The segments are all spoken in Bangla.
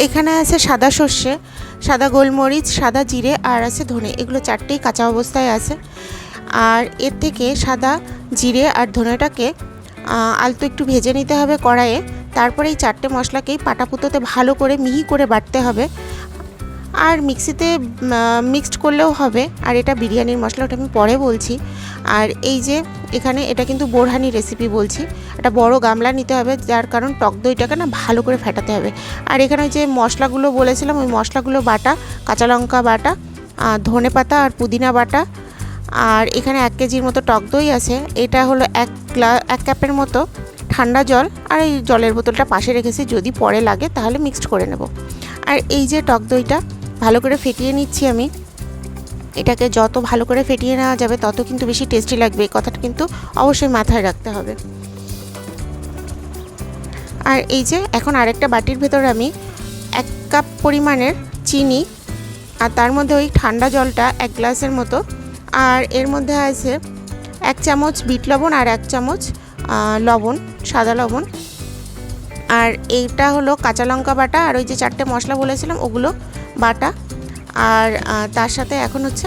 এখানে আছে সাদা সর্ষে, সাদা গোলমরিচ, সাদা জিরে আর আছে ধনে। এগুলো চারটেই কাঁচা অবস্থায় আছে। আর এর থেকে সাদা জিরে আর ধনেটাকে আলতো একটু ভেজে নিতে হবে কড়াইয়ে। তারপরে এই চারটে মশলাকেই পাটাপুতোতে ভালো করে মিহি করে বাটতে হবে। আর মিক্সিতে মিক্সড করলেও হবে। আর এটা বিরিয়ানির মশলা, ওটা আমি পরে বলছি। আর এই যে এখানে এটা কিন্তু বোরহানি রেসিপি বলছি। একটা বড় গামলা নিতে হবে, যার কারণ টক দইটাকে না ভালো করে ফেটাতে হবে। আর এখানে যে মশলাগুলো বলেছিলাম ওই মশলাগুলো বাটা, কাঁচা লঙ্কা বাটা, ধনে পাতা আর পুদিনা বাটা। আর এখানে 1 কেজির মতো টক দই আছে। এটা হলো 1 কাপের মতো ঠান্ডা জল। আর এই জলের বোতলটা পাশে রেখেছি, যদি পরে লাগে তাহলে মিক্সড করে নেব। আর এই যে টক দইটা ভালো করে ফেটিয়ে নিচ্ছি আমি। এটাকে যত ভালো করে ফেটিয়ে নেওয়া যাবে তত কিন্তু বেশি টেস্টি লাগবে, এই কথাটা কিন্তু অবশ্যই মাথায় রাখতে হবে। আর এই যে এখন আরেকটা বাটির ভেতর আমি 1 কাপ পরিমাণের চিনি, আর তার মধ্যে ওই ঠান্ডা জলটা 1 গ্লাসের মতো। আর এর মধ্যে আছে 1 চামচ বিট লবণ আর 1 চামচ লবণ, সাদা লবণ। আর এইটা হলো কাঁচা লঙ্কা বাটা, আর ওই যে 4টে মশলা বলেছিলাম ওগুলো বাটা। আর তার সাথে এখন হচ্ছে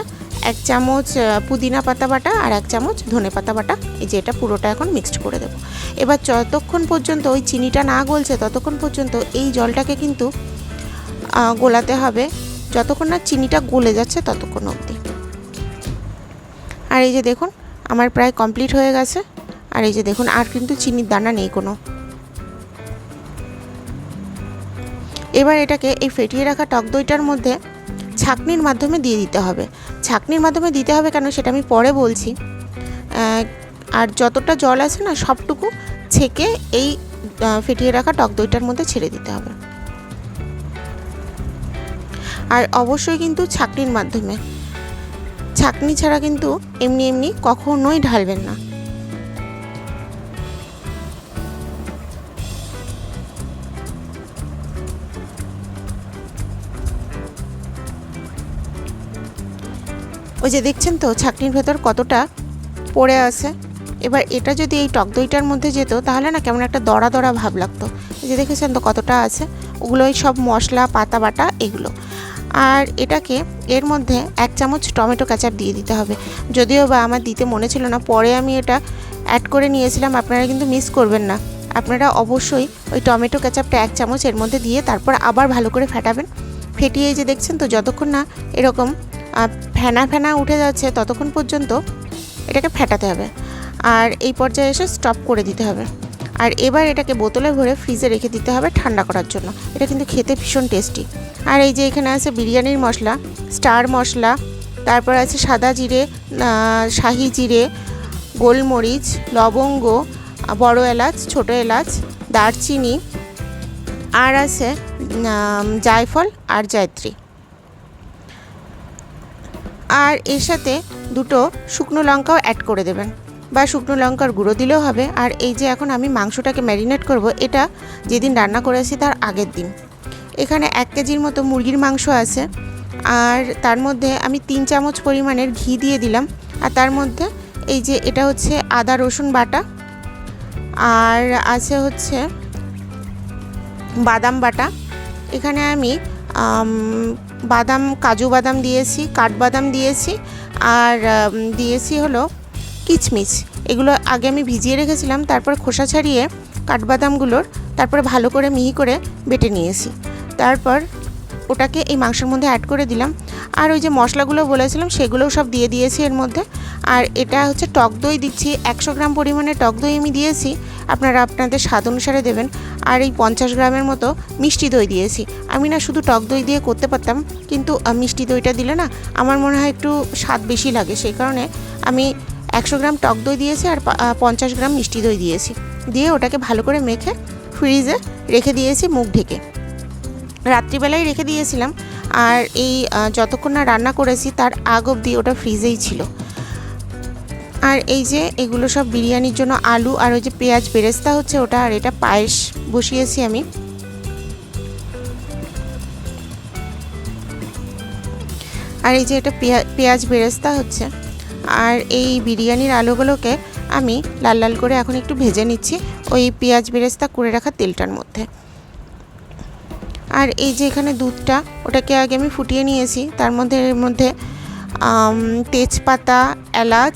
1 চামচ পুদিনা পাতা বাটা আর 1 চামচ ধনে পাতা বাটা। এই যে এটা পুরোটা এখন মিক্সড করে দেব। এবার যতক্ষণ পর্যন্ত ওই চিনিটা না গলছে ততক্ষণ পর্যন্ত এই জলটাকে কিন্তু গোলাতে হবে, যতক্ষণ না চিনিটা গলে যাচ্ছে ততক্ষণ অবধি। আর এই যে দেখুন আমার প্রায় কমপ্লিট হয়ে গেছে। আর এই যে দেখুন আর কিন্তু চিনির দানা নেই কোনো। এবার এটাকে এই ফেটিয়ে রাখা টক দইটার মধ্যে ছাঁকনির মাধ্যমে দিয়ে দিতে হবে। ছাঁকনির মাধ্যমে দিতে হবে কেন সেটা আমি পরে বলছি। আর যতটা জল আছে না সবটুকু ছেঁকে এই ফেটিয়ে রাখা টক দইটার মধ্যে ছেড়ে দিতে হবে। আর অবশ্যই কিন্তু ছাঁকনির মাধ্যমে, ছাঁকনি ছাড়া কিন্তু এমনি এমনি কখনোই ঢালবেন না। ওই যে দেখছেন তো ছাঁকনির ভেতর কতটা পড়ে আছে। এবার এটা যদি এই টক দইটার মধ্যে যেত তাহলে না কেমন একটা দড়া দড়া ভাব লাগতো। এই যে দেখেছেন তো কতটা আছে, ওগুলোই সব মশলা পাতা বাটা এগুলো। আর এটাকে এর মধ্যে 1 চামচ টমেটো কেচাপ দিয়ে দিতে হবে। যদিও বা আমার দিতে মনে ছিল না, পরে আমি এটা অ্যাড করে নিয়েছিলাম। আপনারা কিন্তু মিস করবেন না, আপনারা অবশ্যই ওই টমেটো কেচাপটা 1 চামচ এর মধ্যে দিয়ে তারপর আবার ভালো করে ফেটাবেন। ফেটিয়ে যে দেখছেন তো যতক্ষণ না এরকম ফেনা ফেনা উঠে যাচ্ছে ততক্ষণ পর্যন্ত এটাকে ফেটাতে হবে। আর এই পর্যায়ে এসে স্টপ করে দিতে হবে। আর এবার এটাকে বোতলে ভরে ফ্রিজে রেখে দিতে হবে ঠান্ডা করার জন্য। এটা কিন্তু খেতে ভীষণ টেস্টি। আর এই যে এখানে আছে বিরিয়ানির মশলা, স্টার মশলা, তারপর আছে সাদা জিরে, শাহি জিরে, গোলমরিচ, লবঙ্গ, বড় এলাচ, ছোট এলাচ, দারচিনি, আর আছে জায়ফল আর জয়ত্রী। আর এর সাথে 2টো শুকনো লঙ্কাও অ্যাড করে দেবেন, বা শুকনো লঙ্কার গুঁড়ো দিলেও হবে। আর এই যে এখন আমি মাংসটাকে ম্যারিনেট করব, এটা যেদিন রান্না করেছি তার আগের দিন। এখানে 1 কেজির মতো মুরগির মাংস আছে। আর তার মধ্যে আমি 3 চামচ পরিমাণের ঘি দিয়ে দিলাম। আর তার মধ্যে এই যে এটা হচ্ছে আদা রসুন বাটা, আর আছে হচ্ছে বাদাম বাটা। এখানে আমি কাজু বাদাম দিয়েছি, কাঠবাদাম দিয়েছি, আর দিয়েছি হলো কিচমিচ। এগুলো আগে আমি ভিজিয়ে রেখেছিলাম, তারপর খোসা ছাড়িয়ে কাঠবাদামগুলোর তারপরে ভালো করে মিহি করে বেটে নিয়েছি। তারপর ওটাকে এই মাংসের মধ্যে অ্যাড করে দিলাম। আর ওই যে মশলাগুলো বলেছিলাম সেগুলোও সব দিয়ে দিয়েছি এর মধ্যে। আর এটা হচ্ছে টক দই দিচ্ছি, 100 গ্রাম পরিমাণে টক দই আমি দিয়েছি, আপনারা আপনাদের স্বাদ অনুসারে দেবেন। আর এই 50 গ্রামের মতো মিষ্টি দই দিয়েছি। আমি না শুধু টক দই দিয়ে করতে পারতাম, কিন্তু মিষ্টি দইটা দিলে না আমার মনে হয় একটু স্বাদ বেশি লাগে, সেই কারণে আমি 100 গ্রাম টক দই দিয়েছি আর 50 গ্রাম মিষ্টি দই দিয়েছি। দিয়ে ওটাকে ভালো করে মেখে ফ্রিজে রেখে দিয়েছি মুখ ঢেকে। রাত্রিবেলায় রেখে দিয়েছিলাম। আর এই যতক্ষণ না রান্না করেছি তার আগ অবধি ওটা ফ্রিজেই ছিল। আর এই যে এগুলো সব বিরিয়ানির জন্য আলু, আর ওই যে পেঁয়াজ বেরেস্তা হচ্ছে ওটা, আর এটা পায়েস বসিয়েছি আমি। আর এই যে এটা পেঁয়াজ বেরেস্তা হচ্ছে। আর এই বিরিয়ানির আলুগুলোকে আমি লাল লাল করে এখন একটু ভেজে নিচ্ছি ওই পেঁয়াজ বেরেস্তা করে রাখা তেলটার মধ্যে। আর এই যে এখানে দুধটা, ওটাকে আগে আমি ফুটিয়ে নিয়েছি। তার মধ্যে তেজপাতা, এলাচ,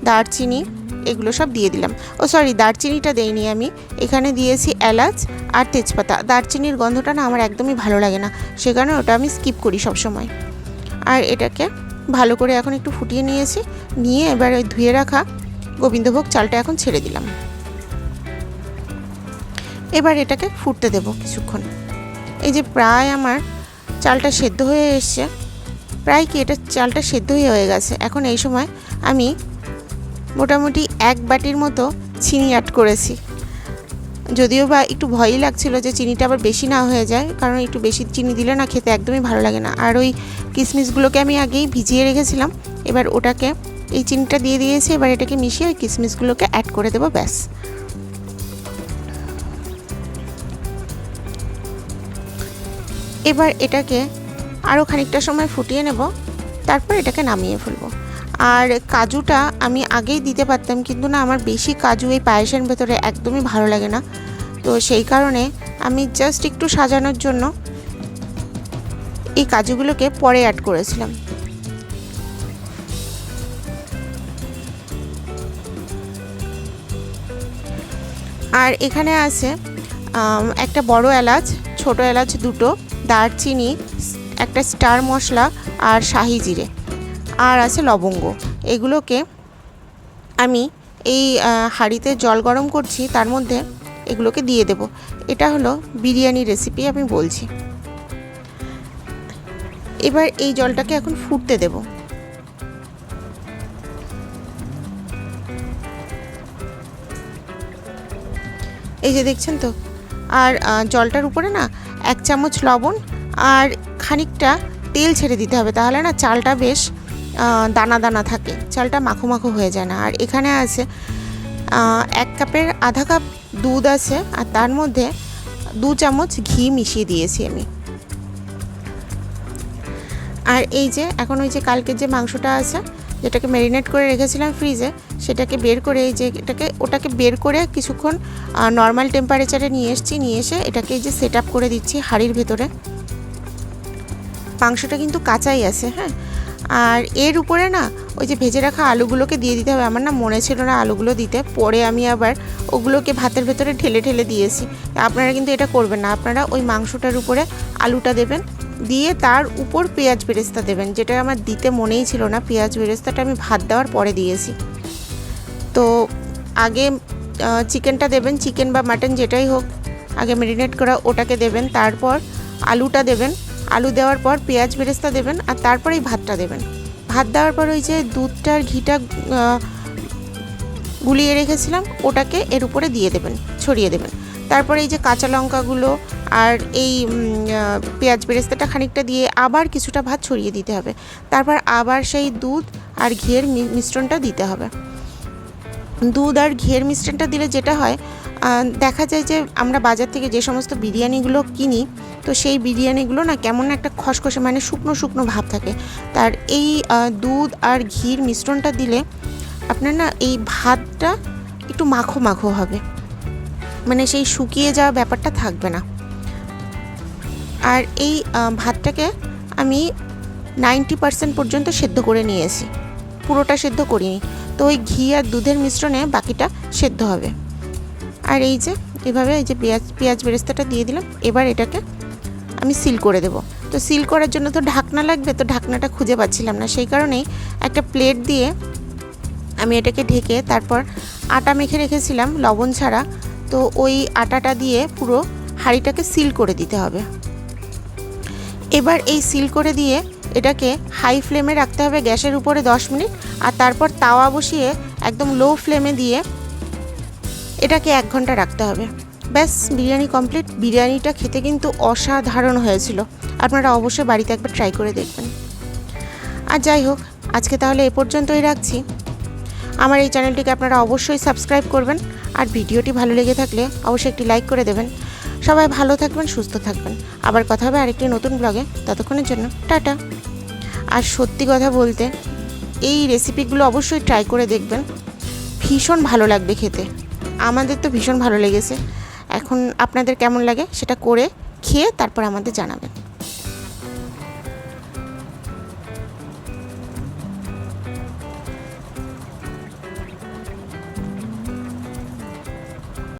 দারচিনি এগুলো সব দিয়ে দিলাম। ও সরি, দারচিনিটা দেইনি আমি, এখানে দিয়েছি এলাচ আর তেজপাতা। দারচিনির গন্ধটা না আমার একদমই ভালো লাগে না, সে কারণে ওটা আমি স্কিপ করি সব সময়। আর এটাকে ভালো করে এখন একটু ফুটিয়ে নিয়েছি, নিয়ে এবার ওই ধুয়ে রাখা গোবিন্দভোগ চালটা এখন ছেড়ে দিলাম। এবার এটাকে ফুটতে দেব কিছুক্ষণ। এই যে প্রায় আমার চালটা সেদ্ধ হয়ে এসছে, প্রায় কি এটা চালটা সেদ্ধ হয়ে গেছে। এখন এই সময় আমি মোটামুটি 1 বাটির মতো চিনি অ্যাড করেছি। যদিও বা একটু ভয়ই লাগছিল যে চিনিটা আবার বেশি না হয়ে যায়, কারণ একটু বেশি চিনি দিলে না খেতে একদমই ভালো লাগে না। আর ওই কিশমিশগুলোকে আমি আগেই ভিজিয়ে রেখেছিলাম, এবার ওটাকে এই চিনিটা দিয়ে দিয়েছি। এবার এটাকে মিশিয়ে ওই কিশমিশগুলোকে অ্যাড করে দেবো, ব্যাস। এবার এটাকে আরও খানিকটা সময় ফুটিয়ে নেব, তারপর এটাকে নামিয়ে ফেলবো। আর কাজুটা আমি আগেই দিতে পারতাম, কিন্তু না আমার বেশি কাজু এই পায়েসের ভেতরে একদমই ভালো লাগে না, তো সেই কারণে আমি জাস্ট একটু সাজানোর জন্য এই কাজুগুলোকে পরে অ্যাড করেছিলাম। আর এখানে আছে একটা বড় এলাচ, ছোট এলাচ দুটো, দারচিনি, একটা স্টার মশলা আর শাহি জিরে, আর আছে লবঙ্গ। এগুলোকে আমি এই হাঁড়িতে জল গরম করছি, তার মধ্যে এগুলোকে দিয়ে দেব। এটা হলো বিরিয়ানি রেসিপি আমি বলছি। এবার এই জলটাকে এখন ফুটতে দেব। এই যে দেখছেন তো, আর জলটার উপরে না 1 চামচ লবণ আর খানিকটা তেল ছেড়ে দিতে হবে, তাহলে না চালটা বেশ দানা দানা থাকে, চালটা মাখো মাখো হয়ে যায় না। আর এখানে আছে 1 কাপের আধা কাপ দুধ আছে, আর তার মধ্যে 2 চামচ ঘি মিশিয়ে দিয়েছি আমি। আর এই যে এখন ওই যে কালকের যে মাংসটা আছে, যেটাকে ম্যারিনেট করে রেখেছিলাম ফ্রিজে, সেটাকে বের করে এই যে ওটাকে বের করে কিছুক্ষণ নর্মাল টেম্পারেচারে নিয়ে এসে এটাকে এই যে সেট আপ করে দিচ্ছি হাঁড়ির ভেতরে। মাংসটা কিন্তু কাঁচাই আছে, হ্যাঁ। আর এর উপরে না ওই যে ভেজে রাখা আলুগুলোকে দিয়ে দিতে হবে। আমার না মনে ছিল না আলুগুলো দিতে, পরে আমি আবার ওগুলোকে ভাতের ভেতরে ঢেলে দিয়েছি। আপনারা কিন্তু এটা করবেন না, আপনারা ওই মাংসটার উপরে আলুটা দেবেন, দিয়ে তার উপর পেঁয়াজ বেরেস্তা দেবেন, যেটা আমার দিতে মনেই ছিল না। পেঁয়াজ বেরেস্তাটা আমি ভাত দেওয়ার পরে দিয়েছি। তো আগে চিকেনটা দেবেন, চিকেন বা মাটন যেটাই হোক, আগে ম্যারিনেট করা ওটাকে দেবেন, তারপর আলুটা দেবেন, আলু দেওয়ার পর পেঁয়াজ বেরেস্তা দেবেন, আর তারপরেই ভাতটা দেবেন। ভাত দেওয়ার পর ওই যে দুধটা আর ঘিটা গুলিয়ে রেখেছিলাম ওটাকে এর উপরে দিয়ে দেবেন, ছড়িয়ে দেবেন। তারপরে এই যে কাঁচা লঙ্কাগুলো আর এই পেঁয়াজ বেরেস্তাটা খানিকটা দিয়ে আবার কিছুটা ভাত ছড়িয়ে দিতে হবে। তারপর আবার সেই দুধ আর ঘিয়ের মিশ্রণটা দিতে হবে। দুধ আর ঘিয়ের মিশ্রণটা দিলে যেটা হয়, দেখা যায় যে আমরা বাজার থেকে যে সমস্ত বিরিয়ানিগুলো কিনি, তো সেই বিরিয়ানিগুলো না কেমন একটা খসখসে, মানে শুকনো শুকনো ভাব থাকে। তার এই দুধ আর ঘির মিশ্রণটা দিলে আপনার না এই ভাতটা একটু মাখো মাখো হবে, মানে সেই শুকিয়ে যাওয়া ব্যাপারটা থাকবে না। আর এই ভাতটাকে আমি 90% পর্যন্ত সেদ্ধ করে নিয়েছি, পুরোটা সেদ্ধ করিনি। তো ওই ঘি আর দুধের মিশ্রণে বাকিটা সেদ্ধ হবে। আর এই যে এভাবে এই যে পেঁয়াজ বেরেস্তাটা দিয়ে দিলাম। এবার এটাকে আমি সিল করে দেব। তো সিল করার জন্য তো ঢাকনা লাগবে, তো ঢাকনাটা খুঁজে পাচ্ছিলাম না, সেই কারণেই একটা প্লেট দিয়ে আমি এটাকে ঢেকে তারপর আটা মেখে রেখেছিলাম লবণ ছাড়া, তো ওই আটাটা দিয়ে পুরো হাঁড়িটাকে সিল করে দিতে হবে। এবার এই সিল করে দিয়ে এটাকে হাই ফ্লেমে রাখতে হবে গ্যাসের উপরে 10 মিনিট, আর তারপর তাওয়া বসিয়ে একদম লো ফ্লেমে দিয়ে এটাকে 1 ঘন্টা রাখতে হবে। ব্যাস, বিরিয়ানি কমপ্লিট। বিরিয়ানিটা খেতে কিন্তু অসাধারণ হয়েছিল, আপনারা অবশ্যই বাড়িতে একবার ট্রাই করে দেখবেন। আর যাই হোক, আজকে তাহলে এ পর্যন্তই রাখছি। আমার এই চ্যানেলটিকে আপনারা অবশ্যই সাবস্ক্রাইব করবেন, আর ভিডিওটি ভালো লেগে থাকলে অবশ্যই একটি লাইক করে দেবেন। সবাই ভালো থাকবেন, সুস্থ থাকবেন। আবার কথা হবে আরেকটি নতুন ব্লগে, ততক্ষণের জন্য টাটা। আর সত্যি কথা বলতে এই রেসিপিগুলো অবশ্যই ট্রাই করে দেখবেন, ভীষণ ভালো লাগবে খেতে। আমাদের তো ভীষণ ভালো লেগেছে, এখন আপনাদের কেমন লাগে সেটা করে খেয়ে তারপর আমাদের জানাবেন।